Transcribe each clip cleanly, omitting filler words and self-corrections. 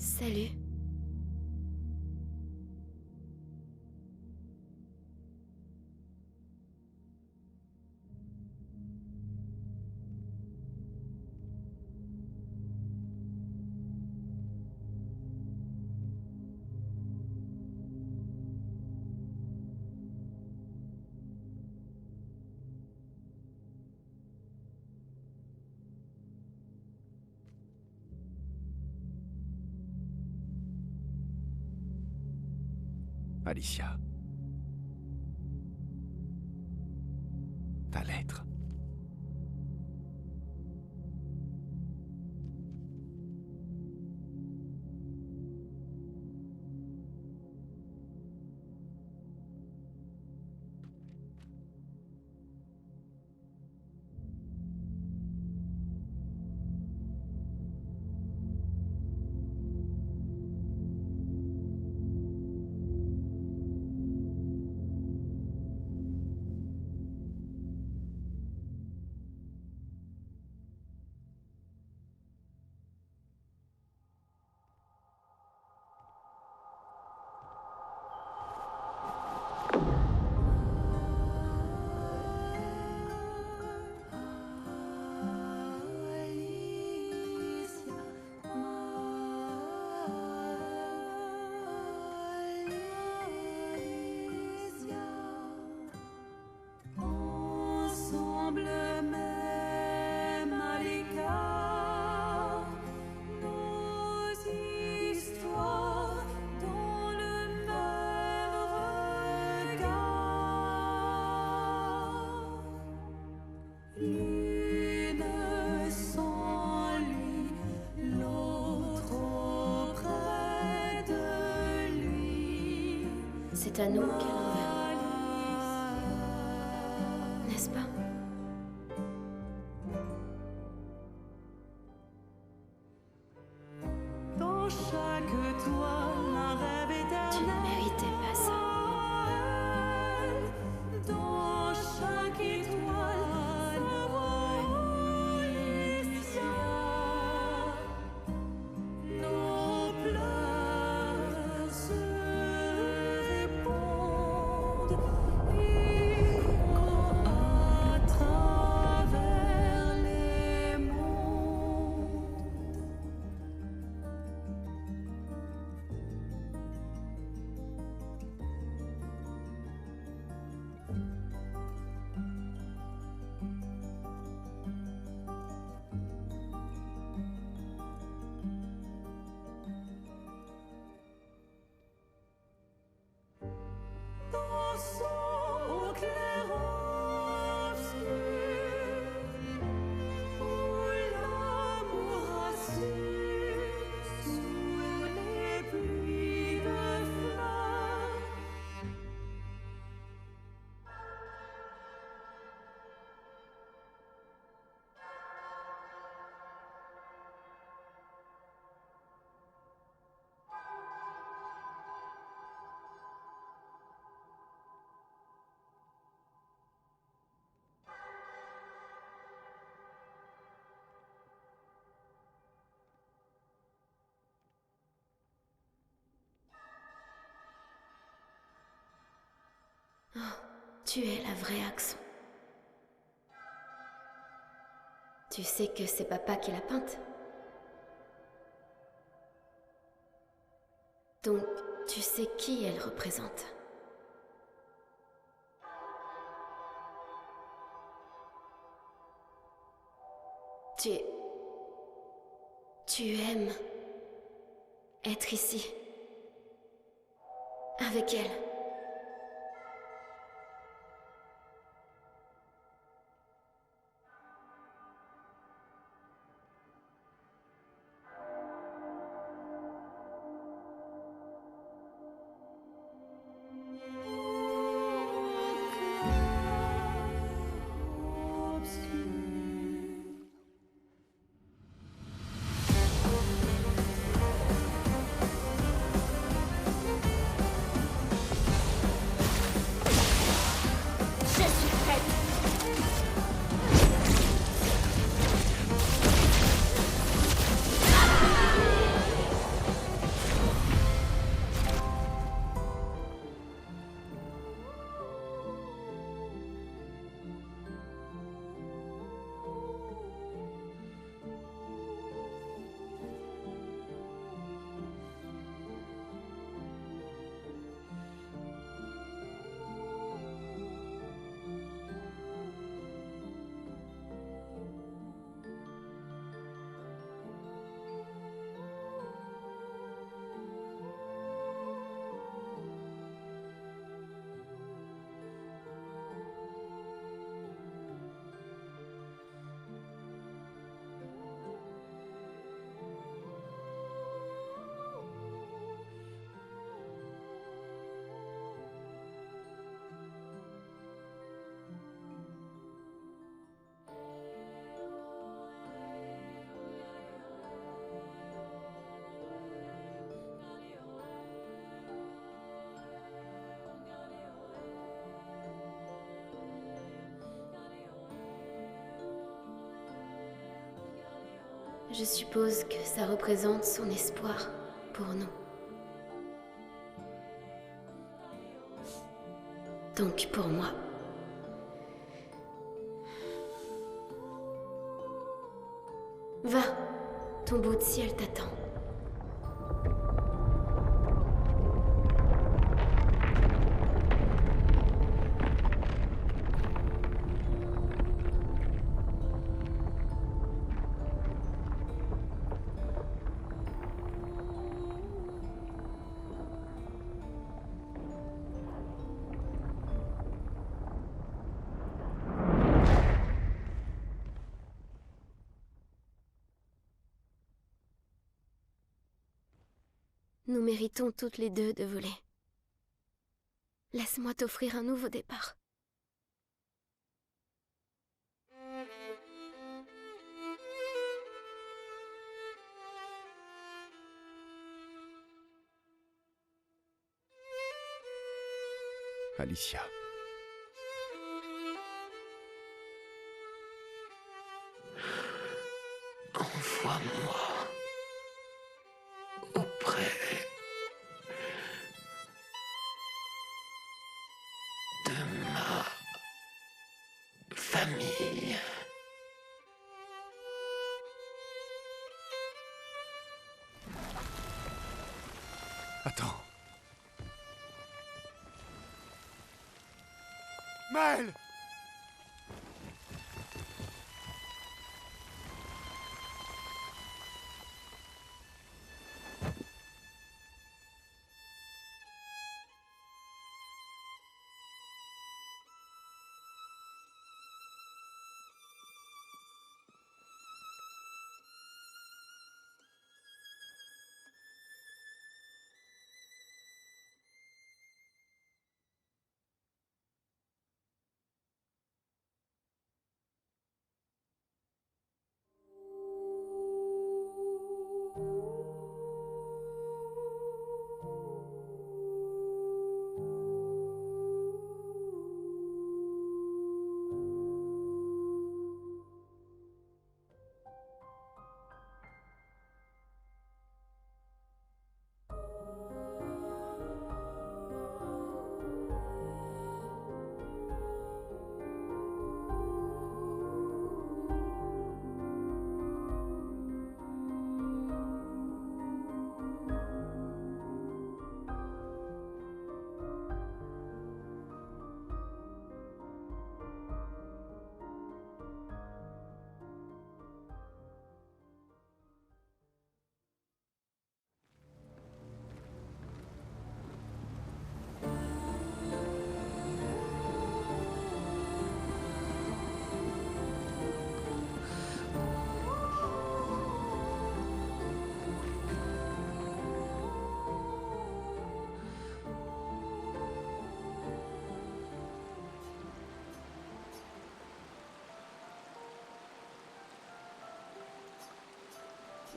Salut. Alicia. Ta lettre. C'est à nous qu'elle en veut. N'est-ce pas? Dans chaque toile, un rêve Tu ne éternel. méritais pas ça. Dans chaque étoile, sa voix Alicia. Nos pleurs se répondent, écho à travers les mondes. Dansons au clair obscur, où l'amour rassure sous les pluies de fleurs. Oh, tu es la vraie Axon. Tu sais que c'est papa qui l'a peinte. Donc, tu sais qui elle représente. Tu aimes être ici, avec elle. Obscur. Je suppose que ça représente son espoir pour nous. Donc pour moi. Va, ton bout de ciel t'attend. Nous méritons toutes les deux de voler. Laisse-moi t'offrir un nouveau départ. Alicia. Envoie-moi auprès de ma famille. Attends. Maël!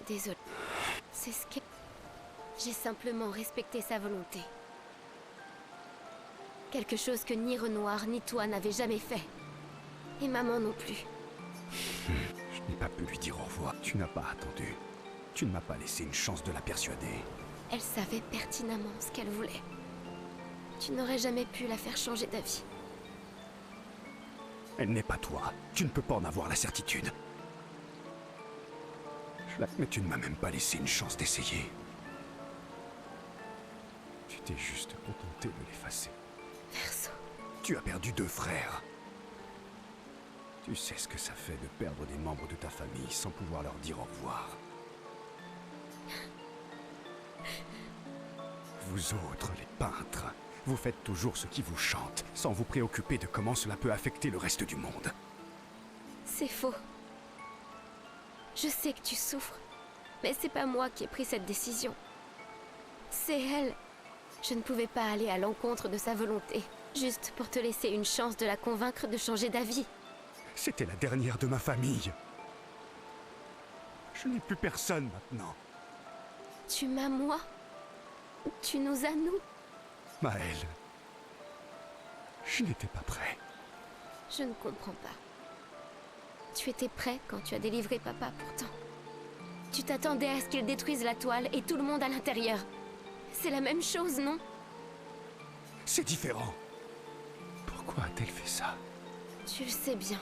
Désolée. C'est ce que... J'ai simplement respecté sa volonté. Quelque chose que ni Renoir ni toi n'avaient jamais fait. Et maman non plus. Je n'ai pas pu lui dire au revoir. Tu n'as pas attendu. Tu ne m'as pas laissé une chance de la persuader. Elle savait pertinemment ce qu'elle voulait. Tu n'aurais jamais pu la faire changer d'avis. Elle n'est pas toi. Tu ne peux pas en avoir la certitude. Mais tu ne m'as même pas laissé une chance d'essayer. Tu t'es juste contenté de l'effacer. Verso. Tu as perdu 2 frères. Tu sais ce que ça fait de perdre des membres de ta famille sans pouvoir leur dire au revoir. Vous autres, les peintres, vous faites toujours ce qui vous chante, sans vous préoccuper de comment cela peut affecter le reste du monde. C'est faux. Je sais que tu souffres, mais c'est pas moi qui ai pris cette décision. C'est elle. Je ne pouvais pas aller à l'encontre de sa volonté, juste pour te laisser une chance de la convaincre de changer d'avis. C'était la dernière de ma famille. Je n'ai plus personne maintenant. Tu m'as moi. Tu nous as nous. Maël, je n'étais pas prêt. Je ne comprends pas. Tu étais prêt quand tu as délivré papa pourtant. Tu t'attendais à ce qu'ils détruisent la toile et tout le monde à l'intérieur. C'est la même chose, non? C'est différent. Pourquoi a-t-elle fait ça? Tu le sais bien.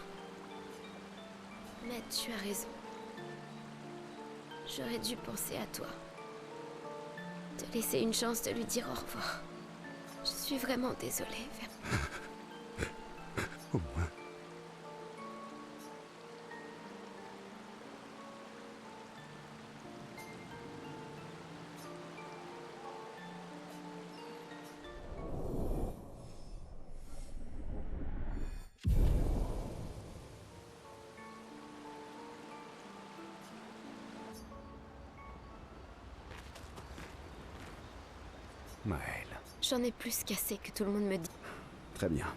Mais tu as raison. J'aurais dû penser à toi. Te laisser une chance de lui dire au revoir. Je suis vraiment désolée. Au moins. Maëlle. J'en ai plus qu'assez que tout le monde me dit. Très bien.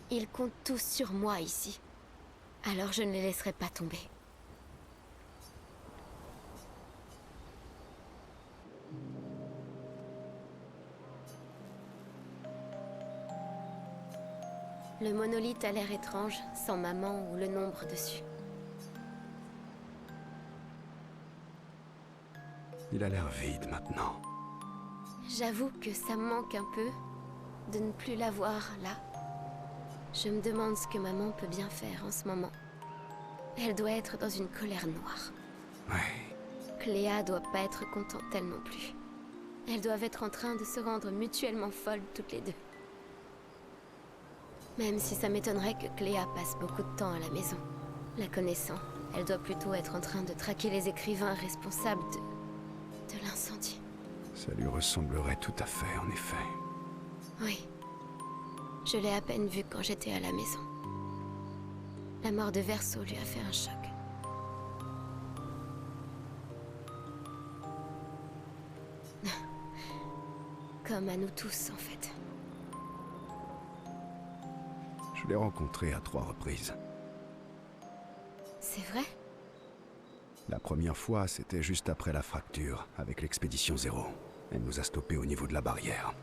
Ils comptent tous sur moi ici. Alors je ne les laisserai pas tomber. Le monolithe a l'air étrange, sans maman ou le nombre dessus. Il a l'air vide maintenant. J'avoue que ça me manque un peu de ne plus la voir là. Je me demande ce que maman peut bien faire en ce moment. Elle doit être dans une colère noire. Ouais. Cléa doit pas être contente elle non plus. Elles doivent être en train de se rendre mutuellement folles toutes les deux. Même si ça m'étonnerait que Cléa passe beaucoup de temps à la maison. La connaissant, elle doit plutôt être en train de traquer les écrivains responsables de l'incendie. Ça lui ressemblerait tout à fait, en effet. Oui. Je l'ai à peine vue quand j'étais à la maison. La mort de Verso lui a fait un choc. Comme à nous tous, en fait. Je l'ai rencontrée à 3 reprises. C'est vrai? La première fois, c'était juste après la fracture, avec l'expédition 0. Elle nous a stoppés au niveau de la barrière.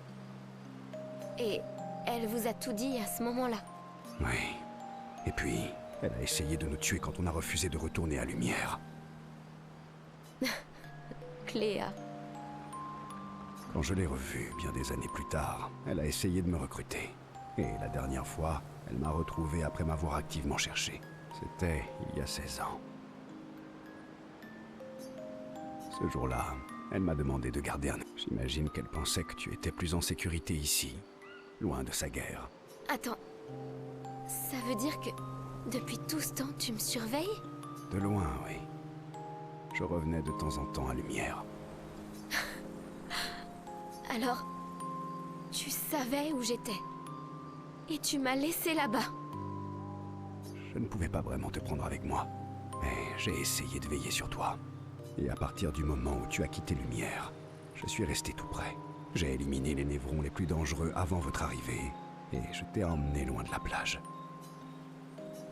Et elle vous a tout dit à ce moment-là? Oui. Et puis, elle a essayé de nous tuer quand on a refusé de retourner à Lumière. Cléa. Quand je l'ai revue, bien des années plus tard, elle a essayé de me recruter. Et la dernière fois, elle m'a retrouvé après m'avoir activement cherché. C'était il y a 16 ans. Ce jour-là, elle m'a demandé de garder un... J'imagine qu'elle pensait que tu étais plus en sécurité ici, loin de sa guerre. Attends. Ça veut dire que depuis tout ce temps, tu me surveilles? De loin, oui. Je revenais de temps en temps à Lumière. Alors, tu savais où j'étais. Et tu m'as laissé là-bas. Je ne pouvais pas vraiment te prendre avec moi. Mais j'ai essayé de veiller sur toi. Et à partir du moment où tu as quitté Lumière, je suis resté tout près. J'ai éliminé les névrons les plus dangereux avant votre arrivée. Et je t'ai emmené loin de la plage.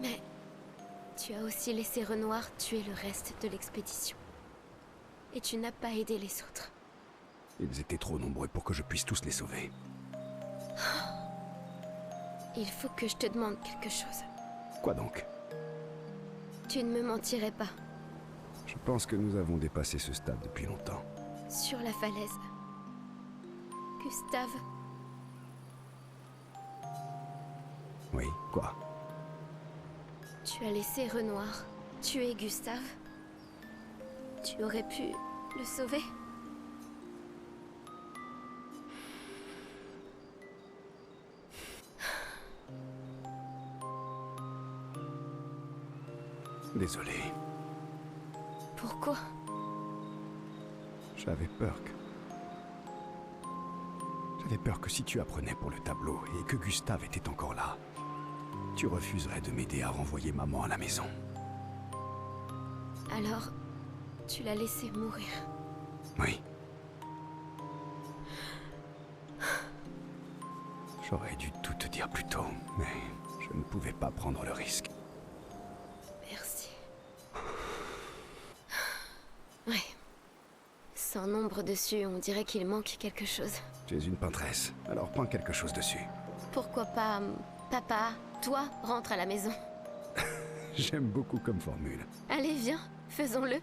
Mais tu as aussi laissé Renoir tuer le reste de l'expédition. Et tu n'as pas aidé les autres. Ils étaient trop nombreux pour que je puisse tous les sauver. Il faut que je te demande quelque chose. Quoi donc? Tu ne me mentirais pas. Je pense que nous avons dépassé ce stade depuis longtemps. Sur la falaise. Gustave. Oui, quoi? Tu as laissé Renoir tuer Gustave. Tu aurais pu le sauver? Désolé. Pourquoi? J'avais peur que... J'avais peur que si tu apprenais pour le tableau et que Gustave était encore là, tu refuserais de m'aider à renvoyer maman à la maison. Alors, tu l'as laissé mourir. Oui. J'aurais dû tout te dire plus tôt, mais je ne pouvais pas prendre le risque. Merci. Ouais. Sans nombre dessus, on dirait qu'il manque quelque chose. Tu es une peintresse, alors peins quelque chose dessus. Pourquoi pas, papa, toi, rentre à la maison. J'aime beaucoup comme formule. Allez, viens, faisons-le.